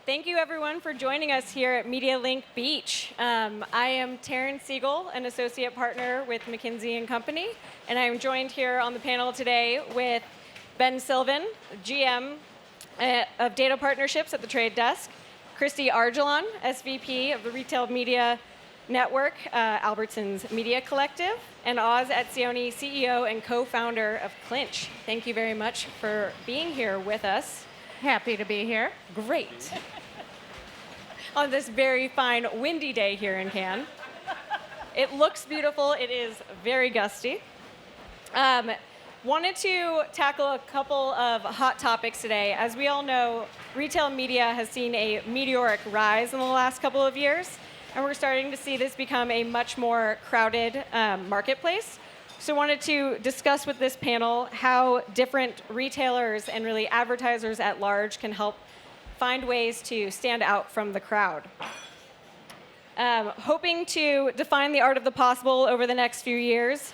Thank you, everyone, for joining us here at Media Link Beach. I am Taryn Segal, an associate partner with McKinsey Company, and I am joined here on the panel today with Ben Sylvan, GM of Data Partnerships at the Trade Desk, Kristi Argyilan, SVP of the Retail Media Network, Albertsons Media Collective, and Etzioni, CEO and co-founder of Clinch. Thank you very much for being here with us. Happy to be here. Great. On this very fine, windy day here in Cannes. It looks beautiful. It is very gusty. Wanted to tackle a couple of hot topics today. As we all know, retail media has seen a meteoric rise in the last couple of years, and we're starting to see this become a much more crowded marketplace. So wanted to discuss with this panel how different retailers and really advertisers at large can help find ways to stand out from the crowd. Hoping to define the art of the possible over the next few years,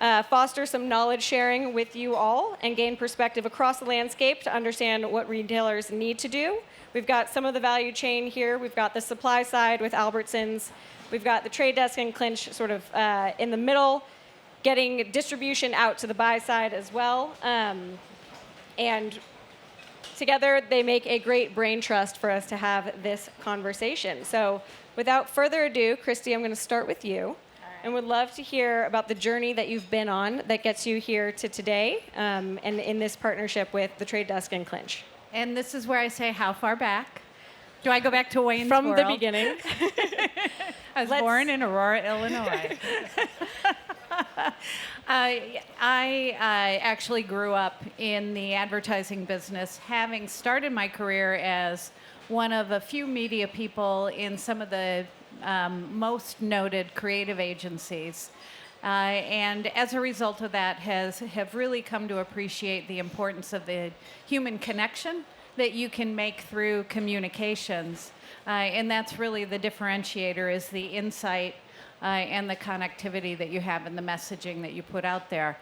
foster some knowledge sharing with you all, and gain perspective across the landscape to understand what retailers need to do. We've got some of the value chain here. We've got the supply side with Albertsons. We've got the Trade Desk and Clinch sort of in the middle, getting distribution out to the buy side as well. And together, they make a great brain trust for us to have this conversation. So without further ado, Kristi, I'm going to start with you. And would love to hear about the journey that you've been on that gets you here to today, and in this partnership with the Trade Desk and Clinch. And this is where I say, how far back? Do I go back to Wayne's From World? the beginning. I was born in Aurora, Illinois. I actually grew up in the advertising business, having started my career as one of a few media people in some of the most noted creative agencies. And as a result of that, have really come to appreciate the importance of the human connection that you can make through communications. And that's really the differentiator, is the insight and the connectivity that you have and the messaging that you put out there.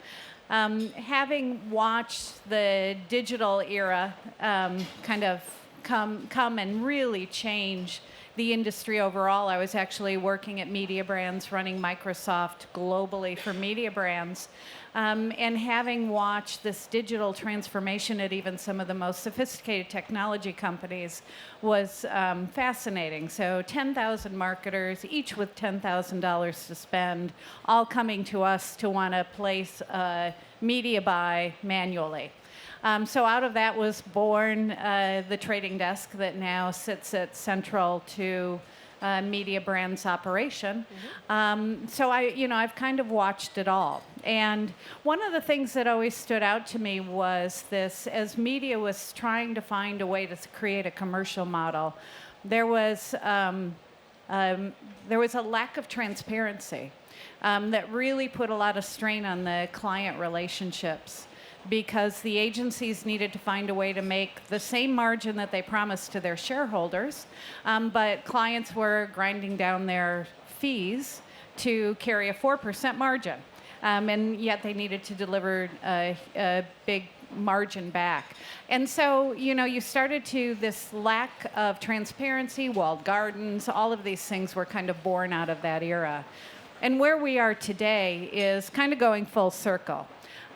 Having watched the digital era kind of come and really change the industry overall. I was actually working at Media Brands, running Microsoft globally for Media Brands, and having watched this digital transformation at even some of the most sophisticated technology companies was fascinating. So 10,000 marketers, each with $10,000 to spend, all coming to us to want to place a media buy manually. So out of that was born the trading desk that now sits at central to Media Brands operation. Mm-hmm. So I've kind of watched it all. And one of the things that always stood out to me was this: as media was trying to find a way to create a commercial model, there was a lack of transparency that really put a lot of strain on the client relationships, because the agencies needed to find a way to make the same margin that they promised to their shareholders, but clients were grinding down their fees to carry a 4% margin, and yet they needed to deliver a big margin back. And so, you started to this lack of transparency, walled gardens, all of these things were kind of born out of that era. And where we are today is kind of going full circle.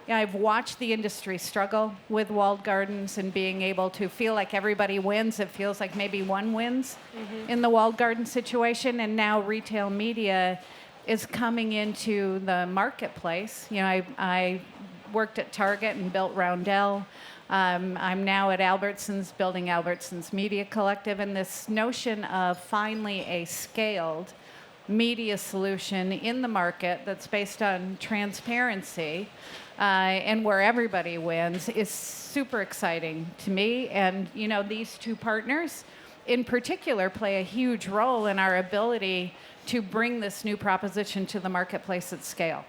I've watched the industry struggle with walled gardens and being able to feel like everybody wins. It feels like maybe one wins in the walled garden situation. And now retail media is coming into the marketplace. I worked at Target and built Roundel. I'm now at Albertsons, building Albertsons Media Collective. And this notion of finally a scaled media solution in the market that's based on transparency and where everybody wins is super exciting to me. And, these two partners in particular play a huge role in our ability to bring this new proposition to the marketplace at scale.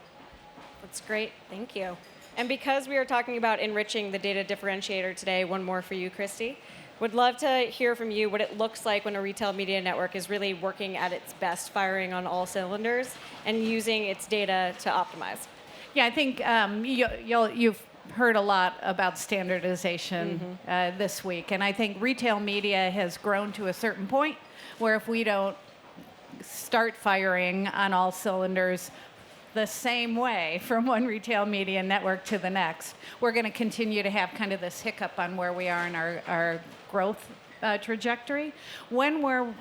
That's great. Thank you. And because we are talking about enriching the data differentiator today, one more for you, Kristi. Would love to hear from you what it looks like when a retail media network is really working at its best, firing on all cylinders, and using its data to optimize. Yeah, I think you've heard a lot about standardization this week, and I think retail media has grown to a certain point where if we don't start firing on all cylinders the same way from one retail media network to the next, we're going to continue to have kind of this hiccup on where we are in our growth trajectory. When we're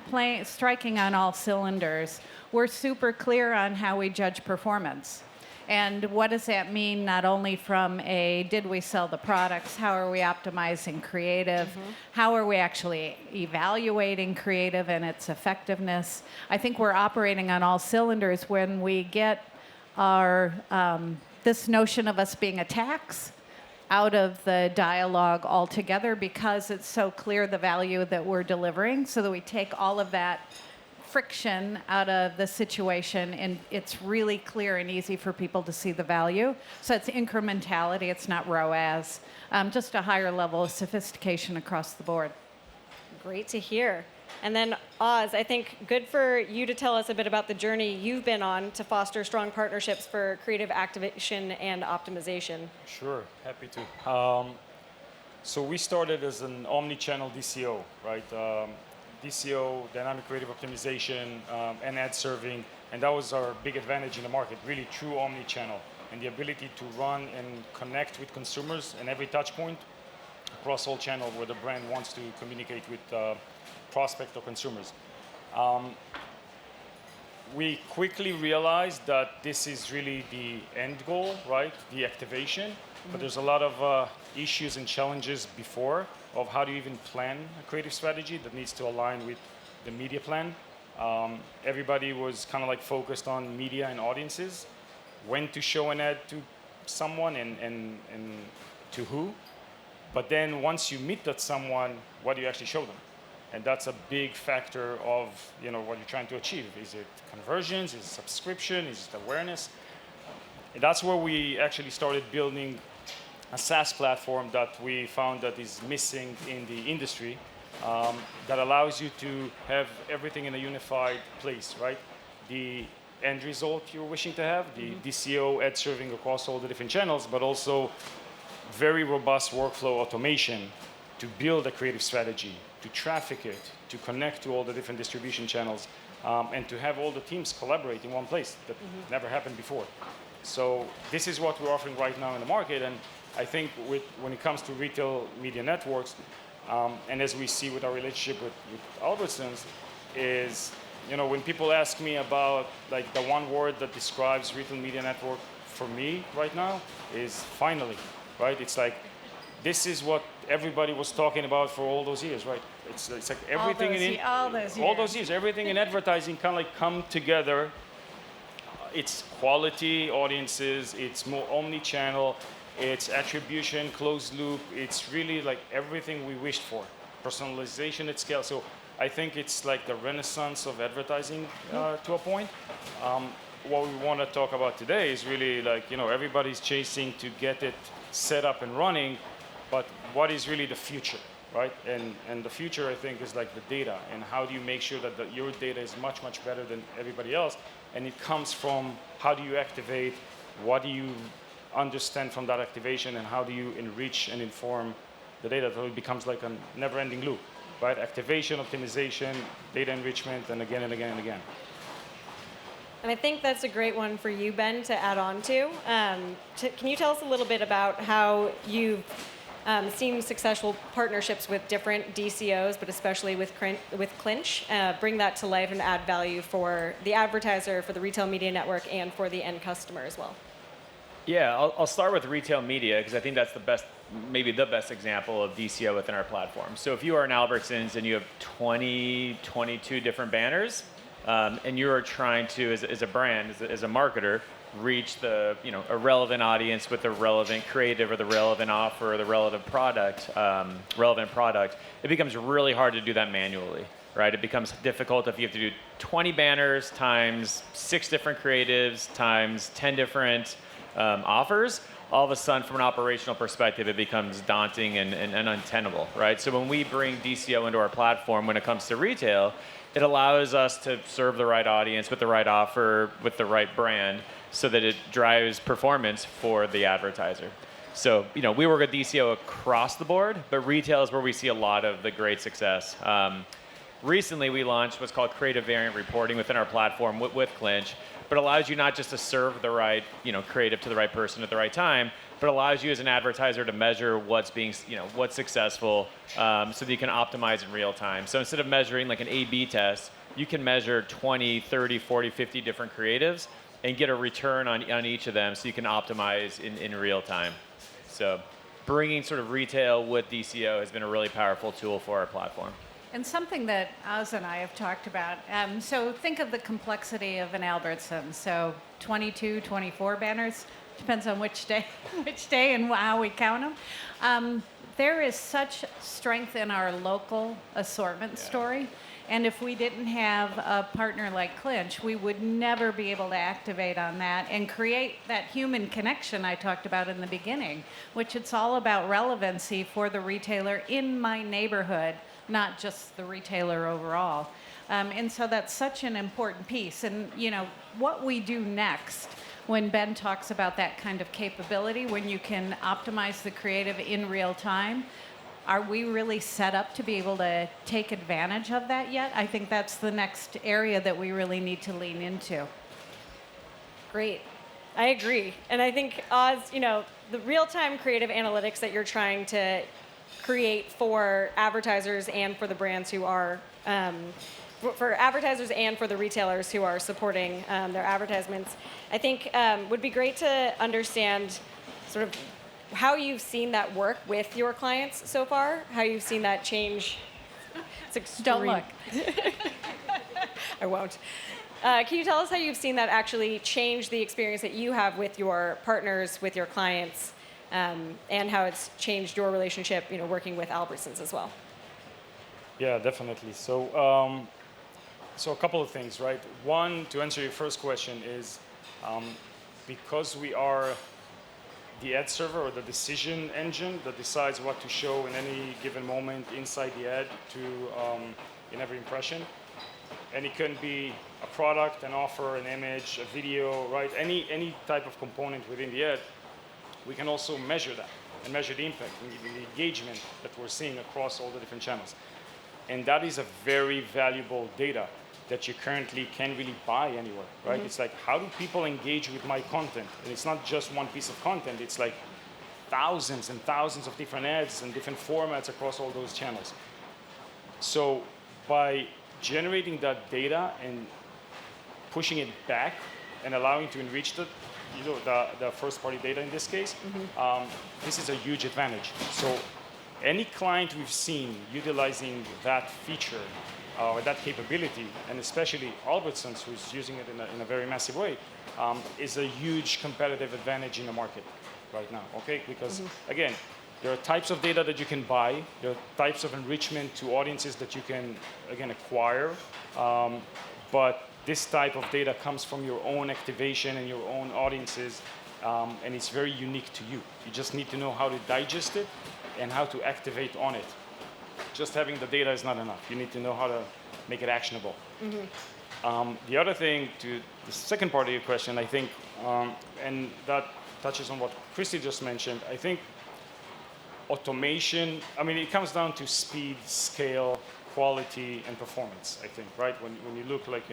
striking on all cylinders, we're super clear on how we judge performance. And what does that mean, not only from did we sell the products, how are we optimizing creative, how are we actually evaluating creative and its effectiveness? I think we're operating on all cylinders when we get our this notion of us being a tax out of the dialogue altogether, because it's so clear the value that we're delivering, so that we take all of that friction out of the situation, and it's really clear and easy for people to see the value. So it's incrementality, it's not ROAS, just a higher level of sophistication across the board. Great to hear. And then Oz, I think good for you to tell us a bit about the journey you've been on to foster strong partnerships for creative activation and optimization. Sure, happy to. So we started as an omni-channel DCO, right? DCO, dynamic creative optimization, and ad serving, and that was our big advantage in the market, really true omni-channel, and the ability to run and connect with consumers in every touch point across all channels where the brand wants to communicate with prospect or consumers. We quickly realized that this is really the end goal, right? The activation, but there's a lot of issues and challenges before of how do you even plan a creative strategy that needs to align with the media plan. Everybody was kind of like focused on media and audiences, when to show an ad to someone and to who. But then once you meet that someone, what do you actually show them? And that's a big factor of what you're trying to achieve. Is it conversions? Is it subscription? Is it awareness? And that's where we actually started building a SaaS platform that we found that is missing in the industry, that allows you to have everything in a unified place, right? The end result you're wishing to have, the DCO ad serving across all the different channels, but also very robust workflow automation to build a creative strategy, to traffic it, to connect to all the different distribution channels, and to have all the teams collaborate in one place that never happened before. So this is what we're offering right now in the market, and I think when it comes to retail media networks, and as we see with our relationship with Albertsons, is when people ask me about like the one word that describes retail media network for me right now is finally, right? It's like this is what everybody was talking about for all those years, right? It's like everything all those years, everything in advertising kind of like come together. It's quality audiences, it's more omni-channel, it's attribution, closed loop. It's really like everything we wished for. Personalization at scale. So I think it's like the renaissance of advertising to a point. What we want to talk about today is really like, everybody's chasing to get it set up and running, but what is really the future, right? And the future, I think, is like the data, and how do you make sure that your data is much, much better than everybody else? And it comes from how do you activate, what do you understand from that activation, and how do you enrich and inform the data so it becomes like a never-ending loop, right? Activation, optimization, data enrichment, and again and again and again. And I think that's a great one for you, Ben, to add on to. Can you tell us a little bit about how you've seen successful partnerships with different DCOs, but especially with Clinch, bring that to life and add value for the advertiser, for the retail media network, and for the end customer as well? Yeah, I'll start with retail media because I think that's maybe the best example of DCO within our platform. So if you are an Albertsons and you have 22 different banners, and you are trying to, as a brand, as a marketer, reach a relevant audience with the relevant creative or the relevant offer or the relevant product, it becomes really hard to do that manually, right? It becomes difficult if you have to do 20 banners times 6 different creatives times 10 different offers. All of a sudden, from an operational perspective, it becomes daunting and untenable, right? So when we bring DCO into our platform, when it comes to retail, it allows us to serve the right audience with the right offer, with the right brand, so that it drives performance for the advertiser. So, we work with DCO across the board, but retail is where we see a lot of the great success. Recently, we launched what's called creative variant reporting within our platform with Clinch, but allows you not just to serve the right, creative to the right person at the right time, but allows you as an advertiser to measure what's what's successful, so that you can optimize in real time. So instead of measuring like an A/B test, you can measure 20, 30, 40, 50 different creatives and get a return on each of them, so you can optimize in real time. So bringing sort of retail with DCO has been a really powerful tool for our platform. And something that Oz and I have talked about, so think of the complexity of an Albertsons. So 22, 24 banners, depends on which day and how we count them. There is such strength in our local assortment story. And if we didn't have a partner like Clinch, we would never be able to activate on that and create that human connection I talked about in the beginning, which it's all about relevancy for the retailer in my neighborhood, not just the retailer overall. And so that's such an important piece. And, what we do next when Ben talks about that kind of capability, when you can optimize the creative in real time, are we really set up to be able to take advantage of that yet? I think that's the next area that we really need to lean into. Great. I agree. And I think, Oz, the real-time creative analytics that you're trying to create for advertisers and for the brands who are, for advertisers and for the retailers who are supporting their advertisements, I think would be great to understand sort of how you've seen that work with your clients so far, how you've seen that change. It's extreme. Don't look. I won't. Can you tell us how you've seen that actually change the experience that you have with your partners, with your clients, and how it's changed your relationship, working with Albertsons as well? Yeah, definitely. So a couple of things, right? One, to answer your first question is, because we are the ad server or the decision engine that decides what to show in any given moment inside the ad in every impression. And it can be a product, an offer, an image, a video, right? Any type of component within the ad. We can also measure that and measure the impact and the engagement that we're seeing across all the different channels. And that is a very valuable data that you currently can't really buy anywhere, right? Mm-hmm. It's like, how do people engage with my content? And it's not just one piece of content, it's like thousands and thousands of different ads and different formats across all those channels. So by generating that data and pushing it back and allowing to enrich the first-party data in this case, this is a huge advantage. So any client we've seen utilizing that feature or that capability, and especially Albertsons, who's using it in a very massive way, is a huge competitive advantage in the market right now, okay? Because, again, there are types of data that you can buy. There are types of enrichment to audiences that you can, again, acquire. But this type of data comes from your own activation and your own audiences, and it's very unique to you. You just need to know how to digest it and how to activate on it. Just having the data is not enough. You need to know how to make it actionable. The other thing, to the second part of your question, I think, and that touches on what Kristi just mentioned, I think automation, it comes down to speed, scale, quality, and performance, I think, right? When you look like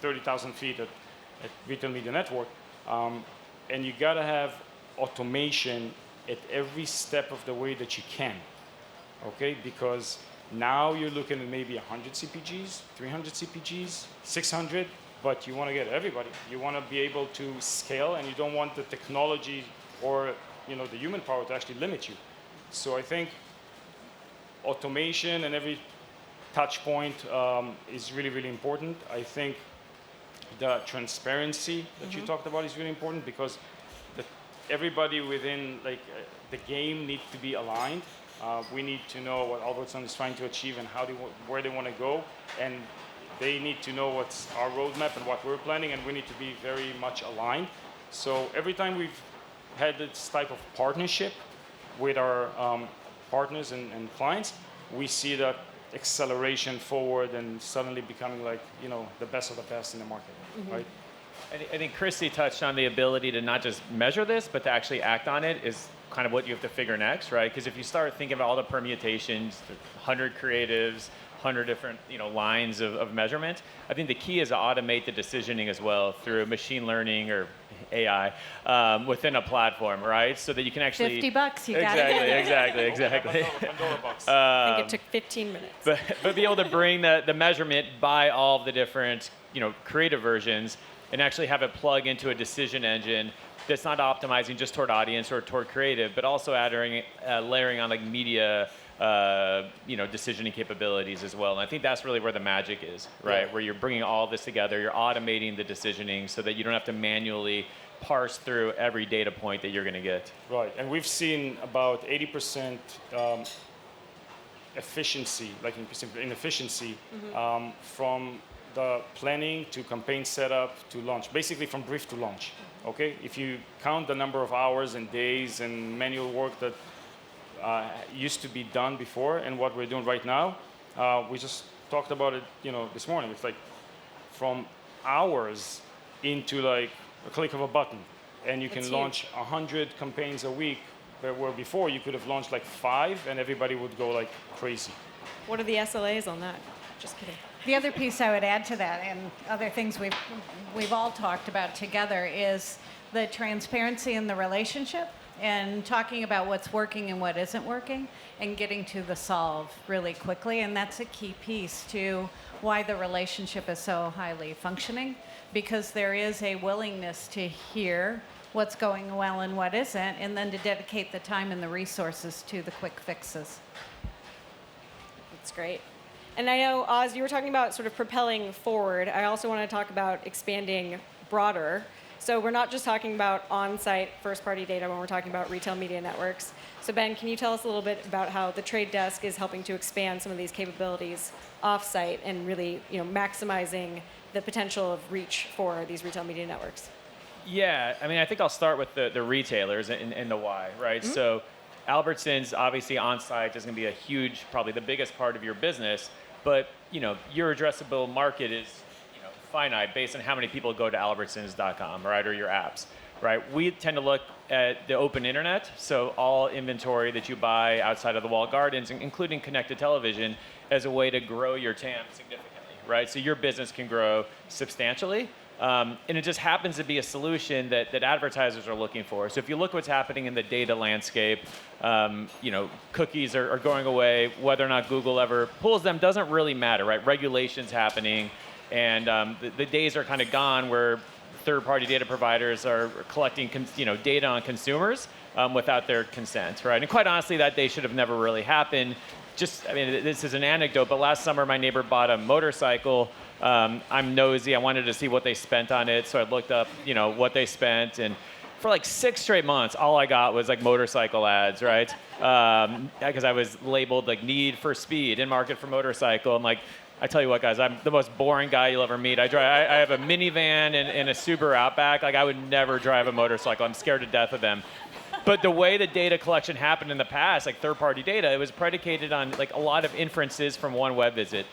30,000 feet at Retail Media Network, and you gotta have automation at every step of the way that you can, okay? Because now you're looking at maybe 100 CPGs, 300 CPGs, 600, but you want to get everybody. You want to be able to scale, and you don't want the technology or the human power to actually limit you. So I think automation and every touch point is really, really important. I think the transparency that you talked about is really important, because everybody within the game needs to be aligned. We need to know what Albertsons is trying to achieve and where they want to go, and they need to know what's our roadmap and what we're planning, and we need to be very much aligned. So every time we've had this type of partnership with our partners and clients, we see that acceleration forward and suddenly becoming the best of the best in the market, right? I think Kristi touched on the ability to not just measure this, but to actually act on it is kind of what you have to figure next, right? Because if you start thinking about all the permutations, 100 creatives, 100 different lines of measurement, I think the key is to automate the decisioning as well through machine learning or AI within a platform, right? So that you can actually $50, you got it. Exactly. Pandora box. I think it took 15 minutes. But be able to bring the measurement by all of the different creative versions and actually have it plug into a decision engine that's not optimizing just toward audience or toward creative, but also layering on like media decisioning capabilities as well. And I think that's really where the magic is, right? Yeah. Where you're bringing all this together, you're automating the decisioning so that you don't have to manually parse through every data point that you're going to get. Right, and we've seen about 80% efficiency, like in efficiency, from the planning to campaign setup to launch, basically from brief to launch. Okay, if you count the number of hours and days and manual work that used to be done before and what we're doing right now, we just talked about it, this morning. It's like from hours into like a click of a button, and you can That's launch 100 campaigns a week, where before you could have launched like 5 and everybody would go like crazy. What are the SLAs on that? Just kidding. The other piece I would add to that, and other things we've all talked about together, is the transparency in the relationship and talking about what's working and what isn't working and getting to the solve really quickly. And that's a key piece to why the relationship is so highly functioning, because there is a willingness to hear what's going well and what isn't, and then to dedicate the time and the resources to the quick fixes. That's great. And I know, Oz, you were talking about sort of propelling forward. I also want to talk about expanding broader. So we're not just talking about on-site first-party data when we're talking about retail media networks. So Ben, can you tell us a little bit about how the Trade Desk is helping to expand some of these capabilities off-site and really, maximizing the potential of reach for these retail media networks? Yeah, I mean, I think I'll start with the retailers and the why, right? Mm-hmm. So Albertsons, obviously on-site is going to be a huge, probably the biggest part of your business, but your addressable market is finite based on how many people go to albertsons.com, right, or your apps, right? We tend to look at the open internet, so all inventory that you buy outside of the walled gardens, including connected television, as a way to grow your TAM significantly, right? So your business can grow substantially. And it just happens to be a solution that advertisers are looking for. So if you look what's happening in the data landscape, cookies are going away. Whether or not Google ever pulls them doesn't really matter, right? Regulation's happening, and the days are kind of gone where third-party data providers are collecting data on consumers without their consent, right? And quite honestly, that day should have never really happened. This is an anecdote, but last summer my neighbor bought a motorcycle. I'm nosy. I wanted to see what they spent on it, so I looked up, what they spent, and for like 6 straight months, all I got was like motorcycle ads, right? Because I was labeled like need for speed, in market for motorcycle. I'm like, I tell you what, guys, I'm the most boring guy you'll ever meet. I have a minivan and a Subaru Outback. Like I would never drive a motorcycle. I'm scared to death of them. But the way the data collection happened in the past, like third-party data, it was predicated on like a lot of inferences from one web visit.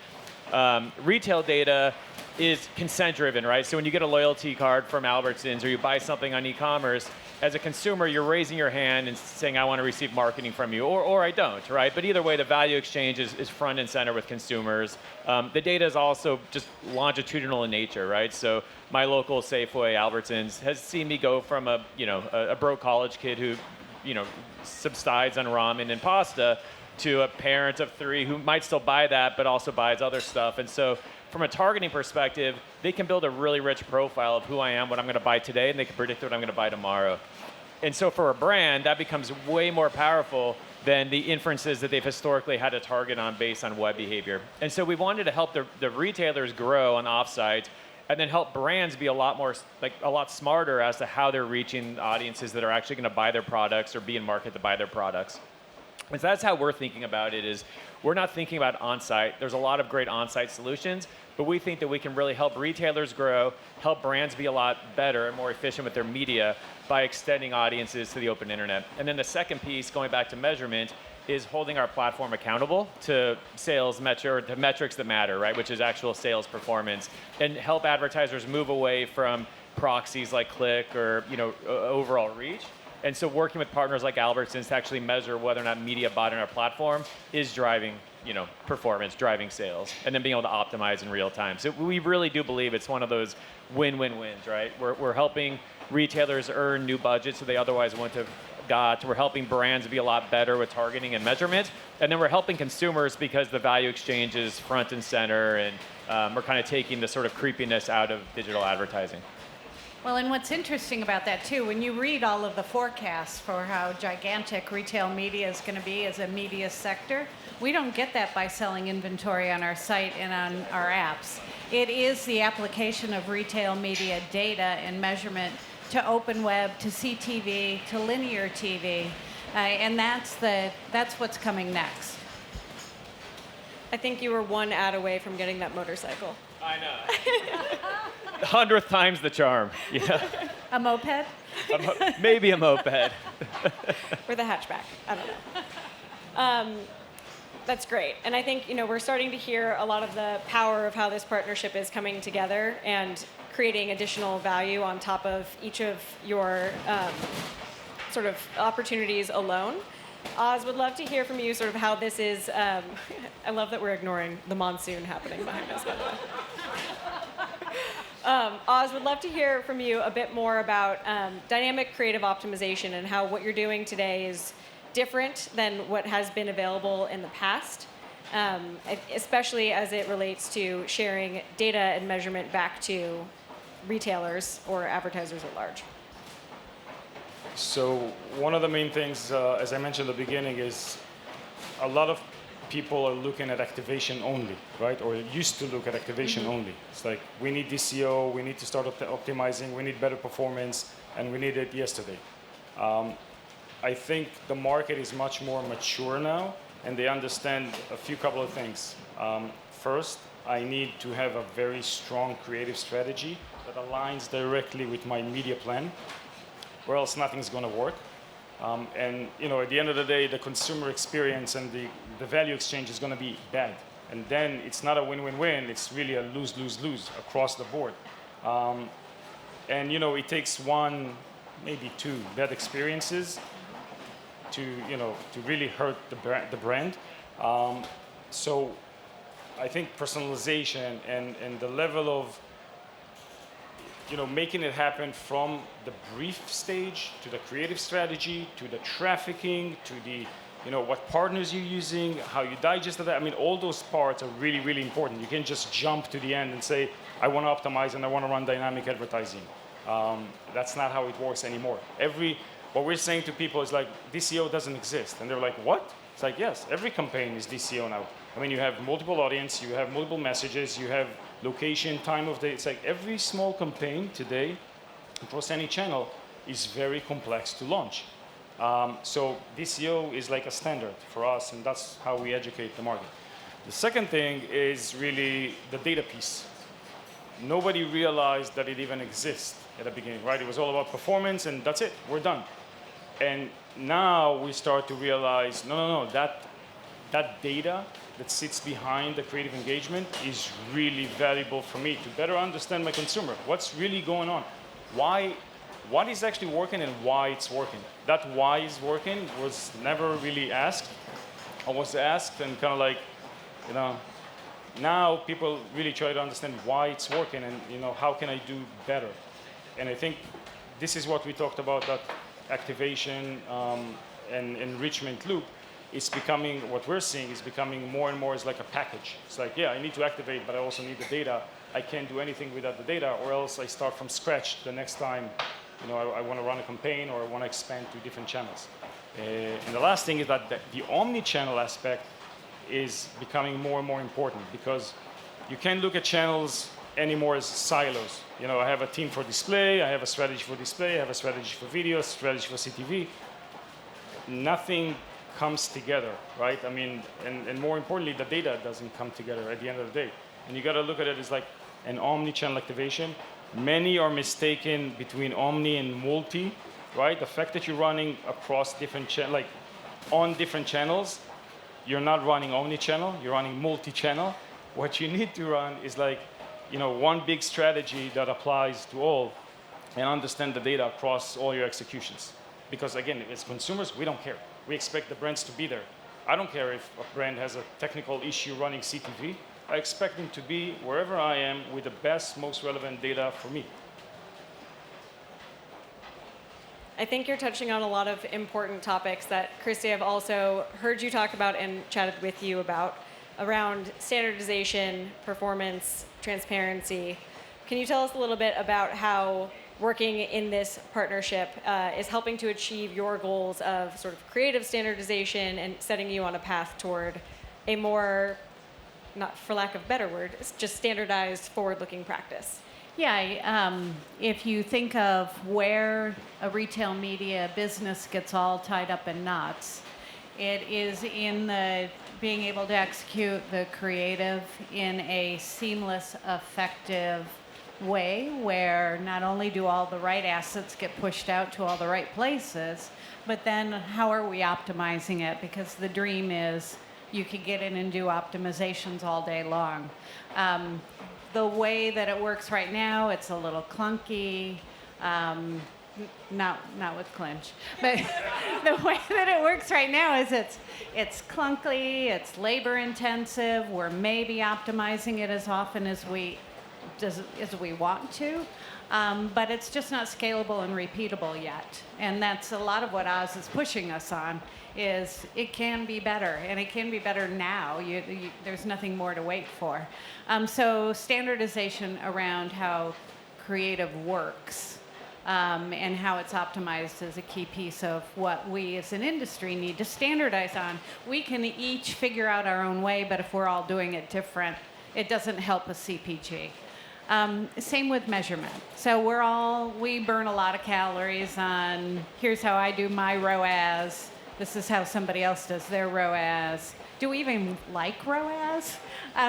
Retail data is consent-driven, right? So when you get a loyalty card from Albertsons or you buy something on e-commerce, as a consumer, you're raising your hand and saying, I want to receive marketing from you, or I don't, right? But either way, the value exchange is front and center with consumers. The data is also just longitudinal in nature, right? So my local Safeway, Albertsons, has seen me go from a broke college kid who, subsides on ramen and pasta to a parent of 3 who might still buy that, but also buys other stuff. And so from a targeting perspective, they can build a really rich profile of who I am, what I'm going to buy today, and they can predict what I'm going to buy tomorrow. And so for a brand, that becomes way more powerful than the inferences that they've historically had to target on based on web behavior. And so we wanted to help the retailers grow on offsite, and then help brands be a lot smarter as to how they're reaching audiences that are actually going to buy their products or be in market to buy their products. And so that's how we're thinking about it. Is we're not thinking about on-site. There's a lot of great on-site solutions, but we think that we can really help retailers grow, help brands be a lot better and more efficient with their media by extending audiences to the open internet. And then the second piece, going back to measurement, is holding our platform accountable to sales to metrics that matter, right? Which is actual sales performance, and help advertisers move away from proxies like click or overall reach, And so working with partners like Albertsons to actually measure whether or not media bought on our platform is driving performance, driving sales, and then being able to optimize in real time. So we really do believe it's one of those win-win-wins, right? We're helping retailers earn new budgets that they otherwise wouldn't have got. We're helping brands be a lot better with targeting and measurement. And then we're helping consumers because the value exchange is front and center, and we're kind of taking the sort of creepiness out of digital advertising. Well, and what's interesting about that, too, when you read all of the forecasts for how gigantic retail media is going to be as a media sector, we don't get that by selling inventory on our site and on our apps. It is the application of retail media data and measurement to open web, to CTV, to linear TV, and that's what's coming next. I think you were one ad away from getting that motorcycle. I know. 100th time's the charm. Yeah. A moped? Maybe a moped. Or the hatchback. I don't know. That's great. And I think we're starting to hear a lot of the power of how this partnership is coming together and creating additional value on top of each of your sort of opportunities alone. Oz, would love to hear from you sort of how this is. I love that we're ignoring the monsoon happening behind us, by the way. Oz, would love to hear from you a bit more about dynamic creative optimization and how what you're doing today is different than what has been available in the past, especially as it relates to sharing data and measurement back to retailers or advertisers at large. So one of the main things, as I mentioned at the beginning, is a lot of people are looking at activation only, right? Or used to look at activation only. It's like, we need DCO, we need to start optimizing, we need better performance, and we need it yesterday. I think the market is much more mature now, and they understand a couple of things. First, I need to have a very strong creative strategy that aligns directly with my media plan, or else nothing's going to work. And at the end of the day, the consumer experience and the value exchange is going to be bad. And then it's not a win-win-win, it's really a lose-lose-lose across the board. And it takes one, maybe two bad experiences to really hurt the brand. So I think personalization and the level of making it happen from the brief stage to the creative strategy, to the trafficking, to the, what partners you're using, how you digest that. I mean, all those parts are really, really important. You can't just jump to the end and say, I want to optimize and I want to run dynamic advertising. That's not how it works anymore. What we're saying to people is like, DCO doesn't exist. And they're like, what? It's like, yes, every campaign is DCO now. I mean, you have multiple audience, you have multiple messages, you have location, time of day. It's like every small campaign today across any channel is very complex to launch. So DCO is like a standard for us, and that's how we educate the market. The second thing is really the data piece. Nobody realized that it even exists at the beginning, right? It was all about performance, and that's it. We're done. And now we start to realize, no, that data that sits behind the creative engagement is really valuable for me to better understand my consumer. What's really going on? What is actually working and why it's working? That why is working was never really asked. I was asked and kind of like, now people really try to understand why it's working and, how can I do better? And I think this is what we talked about, that activation and enrichment loop. It's becoming, what we're seeing is becoming more and more as like a package. It's like, yeah, I need to activate, but I also need the data. I can't do anything without the data, or else I start from scratch the next time, I want to run a campaign or I want to expand to different channels. And the last thing is that the omni-channel aspect is becoming more and more important, because you can't look at channels anymore as silos. I have a team for display, I have a strategy for display, I have a strategy for video, strategy for CTV. Nothing comes together, right? I mean, and more importantly, the data doesn't come together at the end of the day. And you got to look at it as like an omni-channel activation. Many are mistaken between omni and multi, right? The fact that you're running across different channels, on different channels, you're not running omni-channel, you're running multi-channel. What you need to run is one big strategy that applies to all, and understand the data across all your executions. Because again, as consumers, we don't care. We expect the brands to be there. I don't care if a brand has a technical issue running CTV. I expect them to be wherever I am with the best, most relevant data for me. I think you're touching on a lot of important topics that, Kristi, I've also heard you talk about and chatted with you about around standardization, performance, transparency. Can you tell us a little bit about how working in this partnership is helping to achieve your goals of sort of creative standardization and setting you on a path toward a more, not for lack of a better word, it's just standardized forward-looking practice? Yeah, if you think of where a retail media business gets all tied up in knots, it is in the being able to execute the creative in a seamless, effective way where not only do all the right assets get pushed out to all the right places, but then how are we optimizing it? Because the dream is you could get in and do optimizations all day long. The way that it works right now, it's a little clunky. Not with Clinch, but the way that it works right now is it's clunky, it's labor intensive. We're maybe optimizing it as often as we want to, but it's just not scalable and repeatable yet. And that's a lot of what Oz is pushing us on. Is it can be better, and it can be better now. There's nothing more to wait for. So standardization around how creative works and how it's optimized is a key piece of what we as an industry need to standardize on. We can each figure out our own way, but if we're all doing it different, it doesn't help a CPG. Same with measurement. So we burn a lot of calories on, here's how I do my ROAS. This is how somebody else does their ROAS. Do we even like ROAS?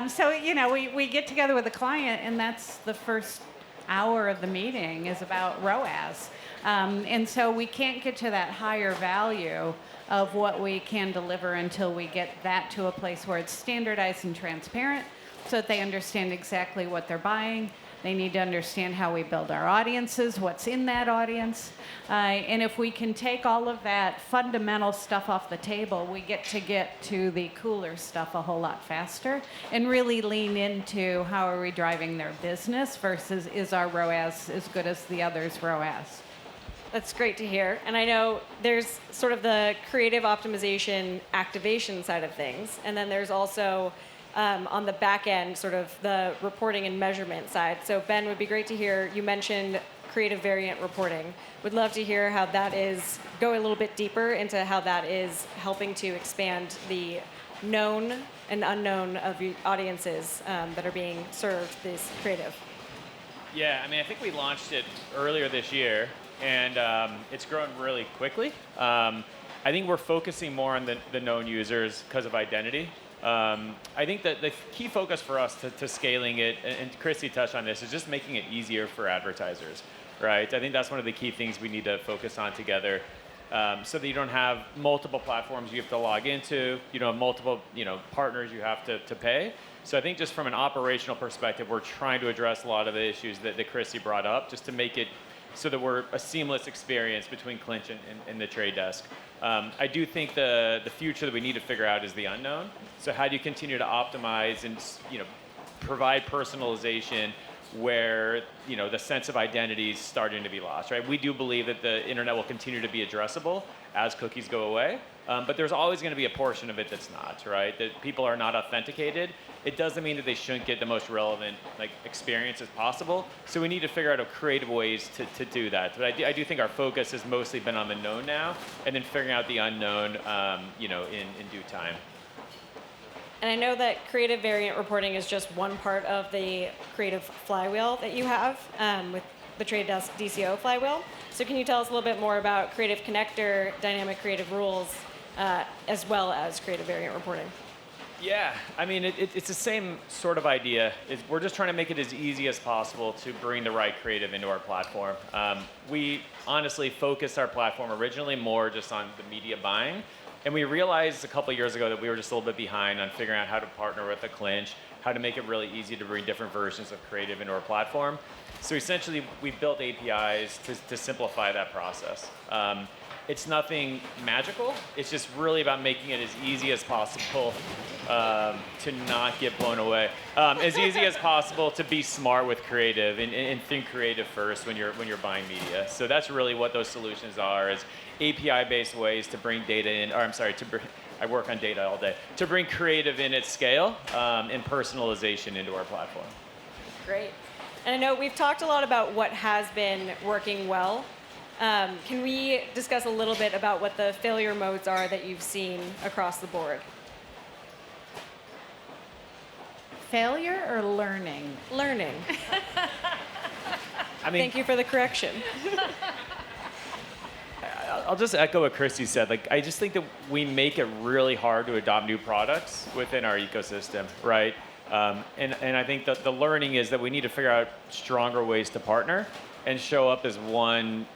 So, we get together with a client, and that's the first hour of the meeting is about ROAS. And so we can't get to that higher value of what we can deliver until we get that to a place where it's standardized and transparent so that they understand exactly what they're buying. They need to understand how we build our audiences, what's in that audience. And if we can take all of that fundamental stuff off the table, we get to the cooler stuff a whole lot faster and really lean into how are we driving their business versus is our ROAS as good as the other's ROAS. That's great to hear. And I know there's sort of the creative optimization activation side of things, and then there's also on the back end, sort of the reporting and measurement side. So Ben, would be great to hear, you mentioned creative variant reporting. Would love to hear how that is, go a little bit deeper into how that is helping to expand the known and unknown of audiences that are being served this creative. Yeah, I think we launched it earlier this year, and it's grown really quickly. I think we're focusing more on the known users because of identity. I think that the key focus for us to scaling it, and Kristi touched on this, is just making it easier for advertisers, right? I think that's one of the key things we need to focus on together, so that you don't have multiple platforms you have to log into, you don't have multiple partners you have to pay. So I think just from an operational perspective, we're trying to address a lot of the issues that Kristi brought up, just to make it so that we're a seamless experience between Clinch and the trade desk. I do think the future that we need to figure out is the unknown. So how do you continue to optimize and provide personalization where the sense of identity is starting to be lost, right? We do believe that the internet will continue to be addressable as cookies go away, but there's always going to be a portion of it that's not, right? That people are not authenticated. It doesn't mean that they shouldn't get the most relevant experience as possible. So we need to figure out creative ways to do that. But I do think our focus has mostly been on the known now, and then figuring out the unknown, in due time. And I know that creative variant reporting is just one part of the creative flywheel that you have with the Trade Desk DCO flywheel. So can you tell us a little bit more about Creative Connector, dynamic creative rules, as well as creative variant reporting? Yeah, it's the same sort of idea. We're just trying to make it as easy as possible to bring the right creative into our platform. We honestly focused our platform originally more just on the media buying. And we realized a couple years ago that we were just a little bit behind on figuring out how to partner with a Clinch, how to make it really easy to bring different versions of creative into our platform. So essentially, we built APIs to simplify that process. It's nothing magical. It's just really about making it as easy as possible to not get blown away. As easy as possible to be smart with creative and think creative first when you're buying media. So that's really what those solutions are: is API-based ways to bring data in. Or I'm sorry, I work on data all day. To bring creative in at scale and personalization into our platform. Great. And I know we've talked a lot about what has been working well. Can we discuss a little bit about what the failure modes are that you've seen across the board? Failure or learning? Learning. I mean, Thank you for the correction. I'll just echo what Kristi said. Like, I just think that we make it really hard to adopt new products within our ecosystem, right? And I think that the learning is that we need to figure out stronger ways to partner and show up as one,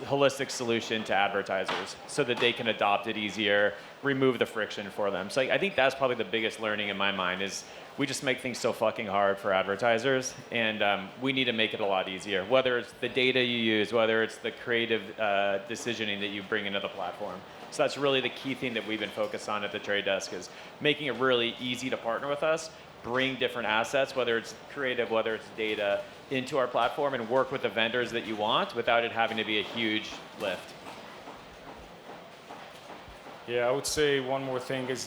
holistic solution to advertisers so that they can adopt it easier, remove the friction for them. So I think that's probably the biggest learning in my mind is we just make things so fucking hard for advertisers, and we need to make it a lot easier, whether it's the data you use, whether it's the creative decisioning that you bring into the platform. So that's really the key thing that we've been focused on at the Trade Desk is making it really easy to partner with us, bring different assets, whether it's creative, whether it's data, into our platform and work with the vendors that you want without it having to be a huge lift. Yeah, I would say one more thing is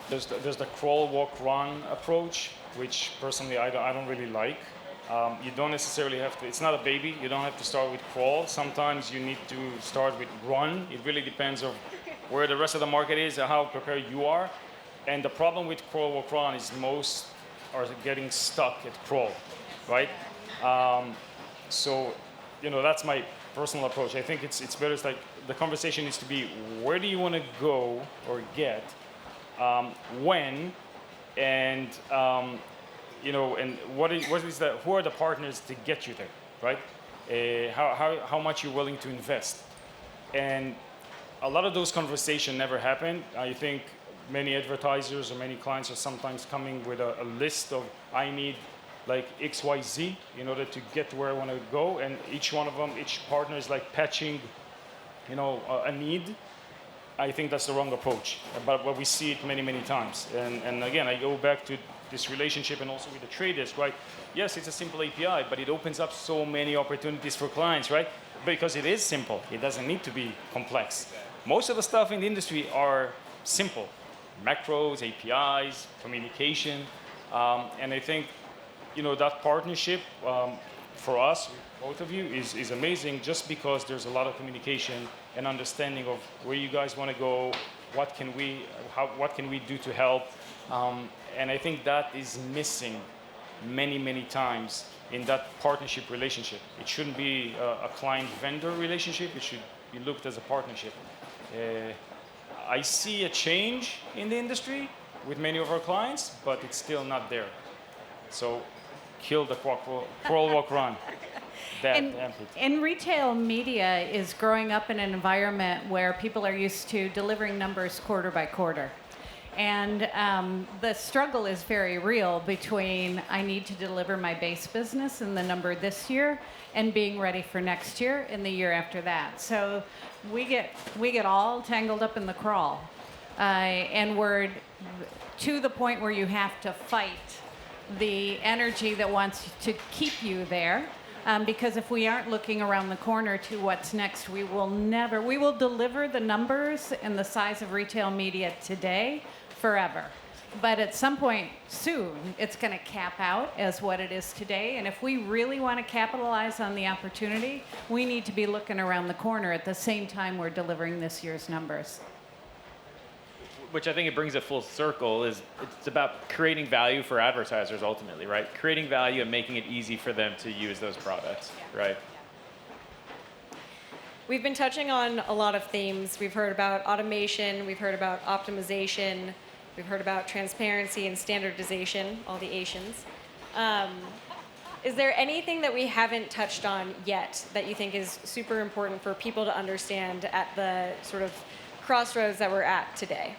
there's the crawl, walk, run approach, which personally I don't really like. You don't necessarily have to, it's not a baby, you don't have to start with crawl. Sometimes you need to start with run. It really depends on where the rest of the market is and how prepared you are. And the problem with crawl, walk, run is most are getting stuck at crawl, right? So, that's my personal approach. I think it's better, it's like the conversation needs to be, where do you want to go or get, when, and and what is the, who are the partners to get you there, right? How much you're willing to invest, and a lot of those conversations never happen. I think many advertisers or many clients are sometimes coming with a list of, I need like XYZ in order to get to where I want to go, and each one of them, each partner is like patching, a need. I think that's the wrong approach, but we see it many, many times. And again, I go back to this relationship and also with the Trade Desk, right? Yes, it's a simple API, but it opens up so many opportunities for clients, right? Because it is simple. It doesn't need to be complex. Most of the stuff in the industry are simple. Macros, APIs, communication. And I think, that partnership for us, both of you, is amazing just because there's a lot of communication and understanding of where you guys want to go, what can we do to help. And I think that is missing many, many times in that partnership relationship. It shouldn't be a client-vendor relationship. It should be looked as a partnership. I see a change in the industry with many of our clients, but it's still not there. So kill the crawl, walk, run. And retail media is growing up in an environment where people are used to delivering numbers quarter by quarter. And the struggle is very real between I need to deliver my base business and the number this year and being ready for next year and the year after that. So we get all tangled up in the crawl. And we're to the point where you have to fight the energy that wants to keep you there. Because if we aren't looking around the corner to what's next, we will deliver the numbers and the size of retail media today forever. But at some point soon, it's going to cap out as what it is today. And if we really want to capitalize on the opportunity, we need to be looking around the corner at the same time we're delivering this year's numbers. Which I think it brings it full circle is it's about creating value for advertisers ultimately, right? Creating value and making it easy for them to use those products, right? We've been touching on a lot of themes. We've heard about automation, we've heard about optimization, we've heard about transparency and standardization, all the Asians. Is there anything that we haven't touched on yet that you think is super important for people to understand at the sort of crossroads that we're at today?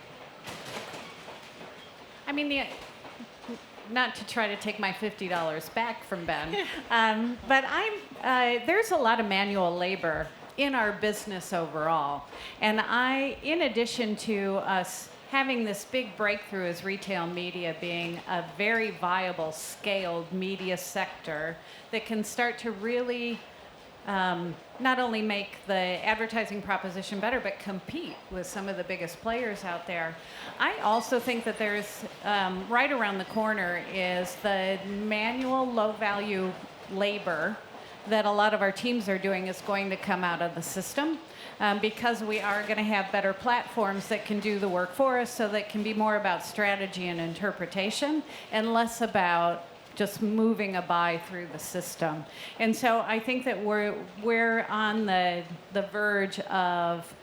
I mean, not to try to take my $50 back from Ben, but there's a lot of manual labor in our business overall. And in addition to us having this big breakthrough as retail media being a very viable, scaled media sector that can start to really not only make the advertising proposition better, but compete with some of the biggest players out there. I also think that there's, right around the corner is the manual low-value labor that a lot of our teams are doing is going to come out of the system. Because we are going to have better platforms that can do the work for us, so that can be more about strategy and interpretation and less about just moving a buy through the system. And so I think that we're on the verge of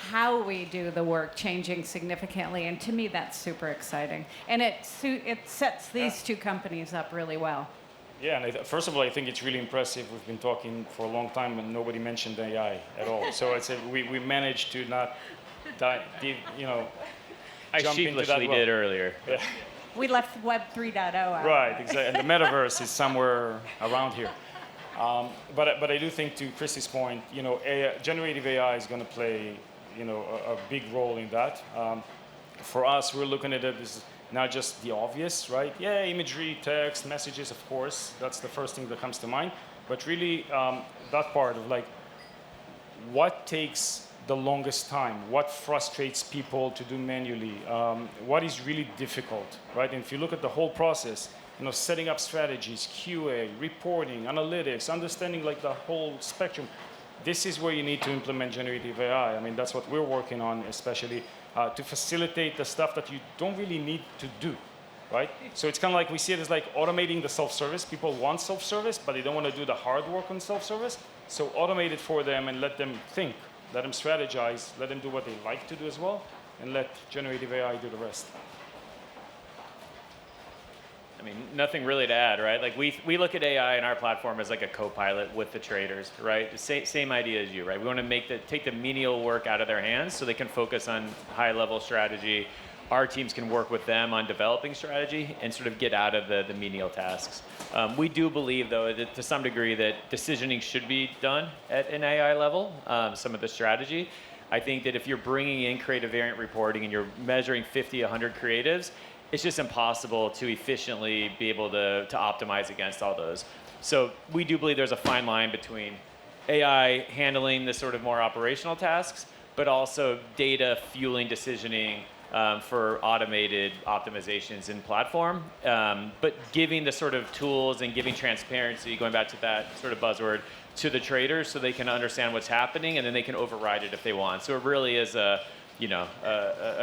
how we do the work changing significantly, and to me that's super exciting. And it sets these two companies up really well. Yeah, and first of all, I think it's really impressive. We've been talking for a long time and nobody mentioned AI at all. So I'd say we managed to not, I jump into that sheepishly did earlier. Yeah. We left Web 3.0 out. Right, exactly. And the metaverse is somewhere around here. But I do think, to Kristi's point, generative AI is going to play, a big role in that. For us, we're looking at it as not just the obvious, right? Yeah, imagery, text, messages, of course. That's the first thing that comes to mind. But really, that part of what takes the longest time, what frustrates people to do manually, what is really difficult, right? And if you look at the whole process, setting up strategies, QA, reporting, analytics, understanding the whole spectrum, this is where you need to implement generative AI. I mean, that's what we're working on, especially to facilitate the stuff that you don't really need to do, right? So it's kind of like we see it as automating the self-service. People want self-service, but they don't want to do the hard work on self-service. So automate it for them and let them think, let them strategize, let them do what they like to do as well, and let generative AI do the rest. I mean, nothing really to add, right? We look at AI in our platform as a co-pilot with the traders, right? Same idea as you, right? We want to take the menial work out of their hands so they can focus on high-level strategy. Our teams can work with them on developing strategy and sort of get out of the menial tasks. We do believe, though, that to some degree that decisioning should be done at an AI level, some of the strategy. I think that if you're bringing in creative variant reporting and you're measuring 50, 100 creatives, it's just impossible to efficiently be able to optimize against all those. So we do believe there's a fine line between AI handling the sort of more operational tasks, but also data fueling decisioning for automated optimizations in platform, but giving the sort of tools and giving transparency, going back to that sort of buzzword, to the traders so they can understand what's happening and then they can override it if they want. So it really is a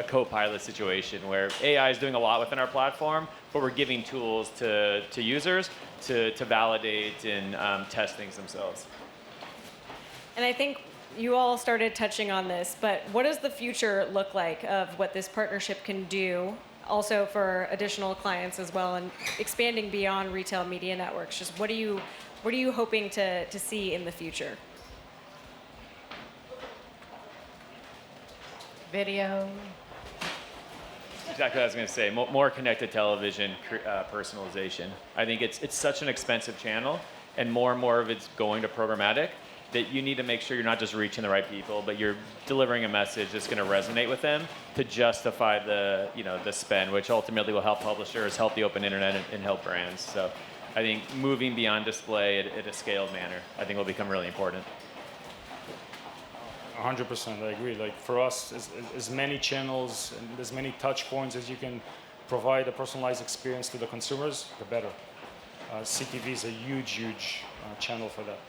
co-pilot situation where AI is doing a lot within our platform, but we're giving tools to users to validate and test things themselves. And I think you all started touching on this, but what does the future look like of what this partnership can do, also for additional clients as well, and expanding beyond retail media networks? Just what are you hoping to see in the future? Video. Exactly what I was going to say. More connected television, personalization. I think it's such an expensive channel, and more of it's going to programmatic, that you need to make sure you're not just reaching the right people, but you're delivering a message that's going to resonate with them to justify the spend, which ultimately will help publishers, help the open internet, and help brands. So I think moving beyond display at a scaled manner, I think will become really important. 100%, I agree. For us, as many channels and as many touch points as you can provide a personalized experience to the consumers, the better. CTV is a huge channel for that.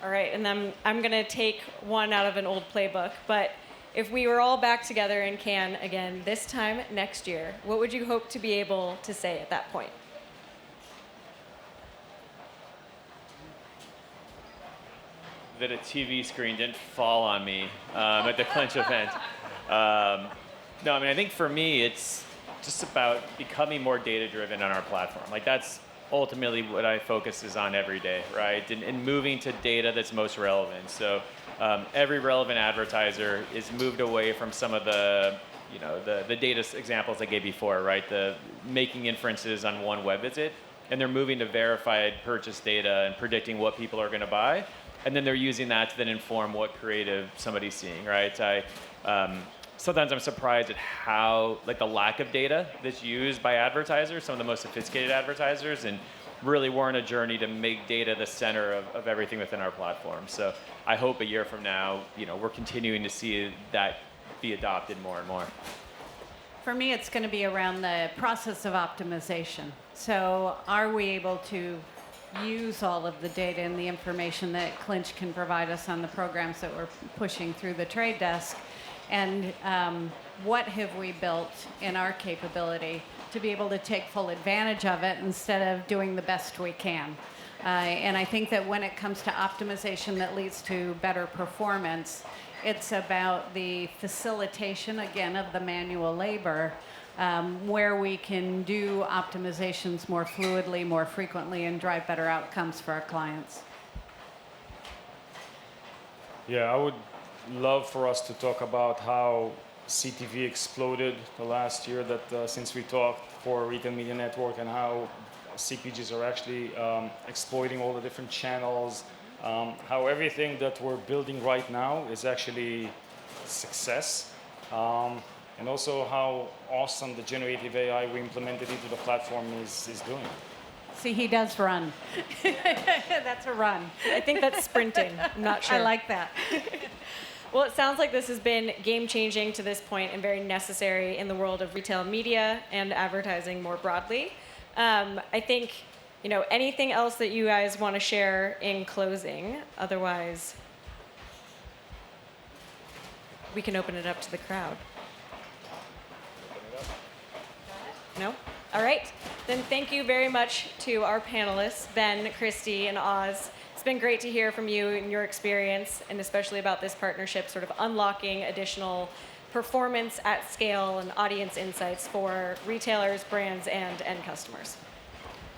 All right, and then I'm going to take one out of an old playbook, but if we were all back together in Cannes again this time next year, what would you hope to be able to say at that point? That a TV screen didn't fall on me at the Clinch event. No, I mean, I think for me, it's just about becoming more data-driven on our platform. That's ultimately what I focus on every day, right? And moving to data that's most relevant. So every relevant advertiser is moved away from some of the data examples I gave before, right? The making inferences on one web visit, and they're moving to verified purchase data and predicting what people are going to buy. and then they're using that to then inform what creative somebody's seeing, right? Sometimes I'm surprised at how, like, the lack of data that's used by advertisers, some of the most sophisticated advertisers, and really we're on a journey to make data the center of everything within our platform. So I hope a year from now, we're continuing to see that be adopted more and more. For me, it's going to be around the process of optimization. So are we able to use all of the data and the information that Clinch can provide us on the programs that we're pushing through the trade desk? And what have we built in our capability to be able to take full advantage of it instead of doing the best we can? And I think that when it comes to optimization that leads to better performance, it's about the facilitation, again, of the manual labor, where we can do optimizations more fluidly, more frequently, and drive better outcomes for our clients. Yeah, I would love for us to talk about how CTV exploded the last year that since we talked for Retail Media Network, and how CPGs are actually exploiting all the different channels, how everything that we're building right now is actually success, and also how awesome the generative AI we implemented into the platform is doing. See, he does run. That's a run. I think that's sprinting. I'm not sure. I like that. Well, it sounds like this has been game-changing to this point and very necessary in the world of retail media and advertising more broadly. I think, anything else that you guys want to share in closing? Otherwise, we can open it up to the crowd. No? All right. Then thank you very much to our panelists, Ben, Kristi, and Oz. It's been great to hear from you and your experience, and especially about this partnership, sort of unlocking additional performance at scale and audience insights for retailers, brands, and end customers.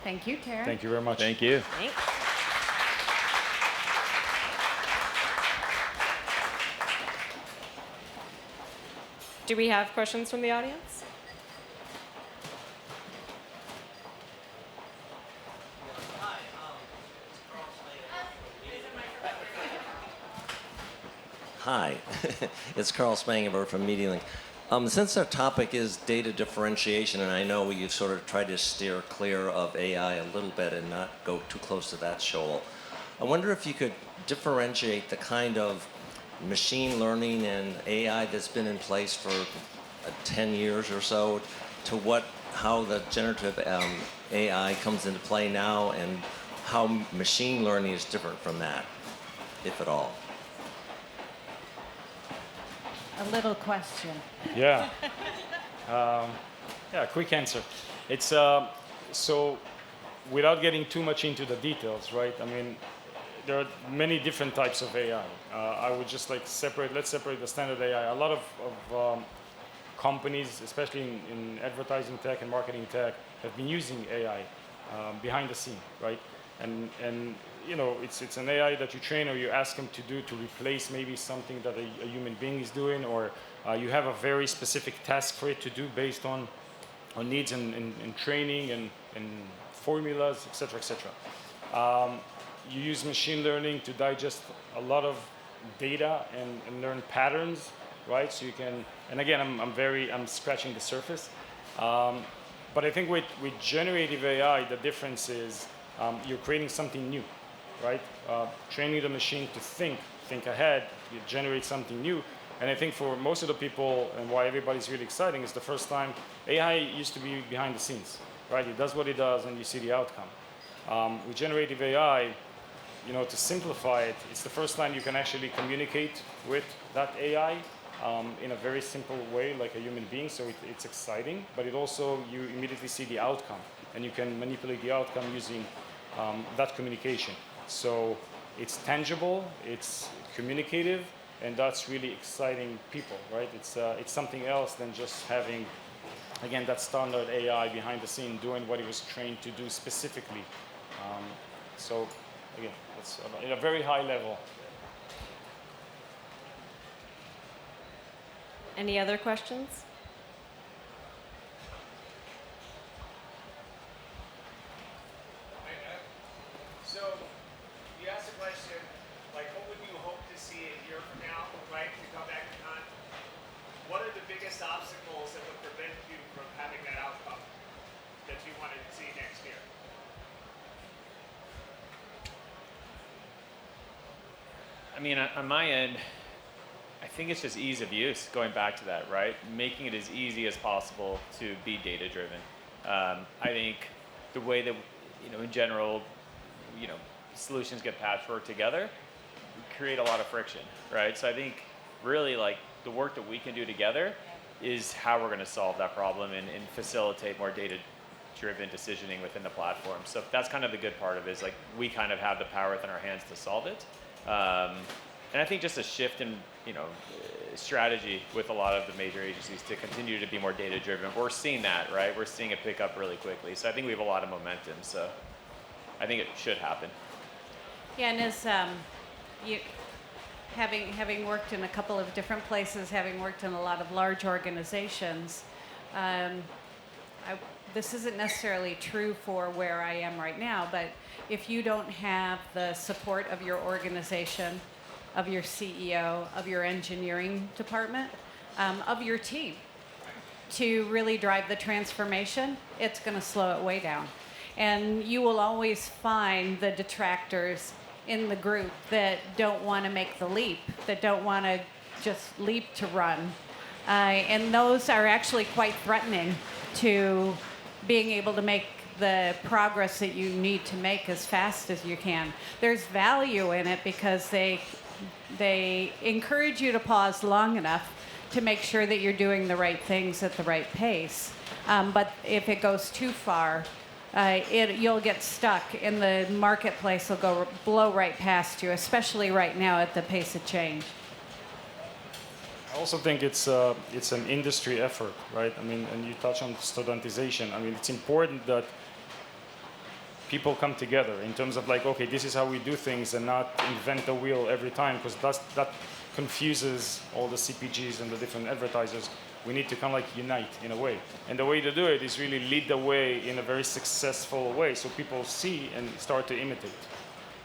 Thank you, Taryn. Thank you very much. Thank you. Thanks. Do we have questions from the audience? Hi, it's Carl Spangenberg from MediaLink. Since our topic is data differentiation, and I know you've sort of tried to steer clear of AI a little bit and not go too close to that shoal, I wonder if you could differentiate the kind of machine learning and AI that's been in place for 10 years or so to how the generative AI comes into play now, and how machine learning is different from that, if at all. A little question. Yeah. Quick answer. It's so without getting too much into the details, right? I mean, there are many different types of AI. I would just let's separate the standard AI. A lot of companies, especially in advertising tech and marketing tech, have been using AI behind the scene, right? And it's an AI that you train or you ask them to do to replace maybe something that a human being is doing, or you have a very specific task for it to do based on needs and training and formulas, etc., etc. You use machine learning to digest a lot of data and learn patterns, right? So you can, and again, I'm scratching the surface. But I think with generative AI, the difference is you're creating something new, right? Training the machine to think ahead, you generate something new. And I think for most of the people, and why everybody's really exciting, is the first time AI used to be behind the scenes, right? It does what it does, and you see the outcome. With generative AI, to simplify it, it's the first time you can actually communicate with that AI in a very simple way, like a human being. So it's exciting, but it also, you immediately see the outcome, and you can manipulate the outcome using that communication. So it's tangible, it's communicative, and that's really exciting people, right? It's something else than just having, again, that standard AI behind the scene doing what it was trained to do specifically. So again, it's at a very high level. Any other questions? So you asked the question, like, see a year from now, right, to come back to con, what are the biggest obstacles that would prevent you from having that outcome that you want to see next year? I mean, on my end, I think it's just ease of use, going back to that, right? Making it as easy as possible to be data-driven. I think the way that, in general, solutions get patchworked together, create a lot of friction, right? So I think really like the work that we can do together is how we're going to solve that problem and facilitate more data-driven decisioning within the platform. So that's kind of the good part of it, is like we kind of have the power within our hands to solve it. And I think just a shift in strategy with a lot of the major agencies to continue to be more data-driven. We're seeing that, right? We're seeing it pick up really quickly. So I think we have a lot of momentum. So I think it should happen. Yeah, and as having worked in a couple of different places, having worked in a lot of large organizations, this isn't necessarily true for where I am right now, but if you don't have the support of your organization, of your CEO, of your engineering department, of your team, to really drive the transformation, it's going to slow it way down. And you will always find the detractors in the group that don't want to make the leap, that don't want to just leap to run. And those are actually quite threatening to being able to make the progress that you need to make as fast as you can. There's value in it because they encourage you to pause long enough to make sure that you're doing the right things at the right pace. But if it goes too far, you'll get stuck, and the marketplace will blow right past you, especially right now at the pace of change. I also think it's an industry effort, right? I mean, and you touch on studentization. I mean, it's important that people come together in terms of like, okay, this is how we do things, and not invent the wheel every time, because that confuses all the CPGs and the different advertisers. We need to kind of like unite in a way. And the way to do it is really lead the way in a very successful way so people see and start to imitate.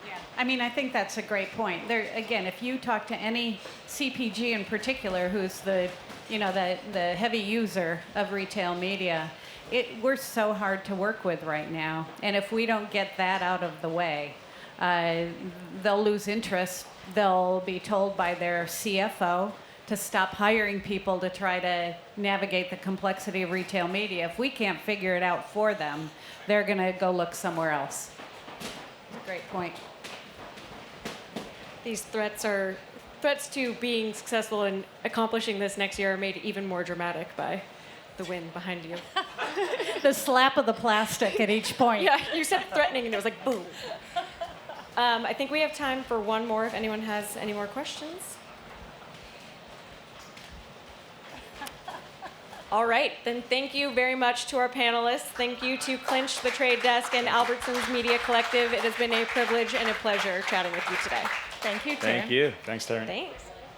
Yeah, I mean, I think that's a great point. There, again, if you talk to any CPG in particular who's the heavy user of retail media, we're so hard to work with right now. And if we don't get that out of the way, they'll lose interest. They'll be told by their CFO to stop hiring people to try to navigate the complexity of retail media. If we can't figure it out for them, they're going to go look somewhere else. Great point. These threats to being successful in accomplishing this next year are made even more dramatic by the wind behind you. The slap of the plastic at each point. Yeah, you said threatening, and it was like boom. I think we have time for one more if anyone has any more questions. All right, then thank you very much to our panelists. Thank you to Clinch, the Trade Desk, and Albertsons Media Collective. It has been a privilege and a pleasure chatting with you today. Thank you, Taryn. Thank you. Thanks, Taryn. Thanks.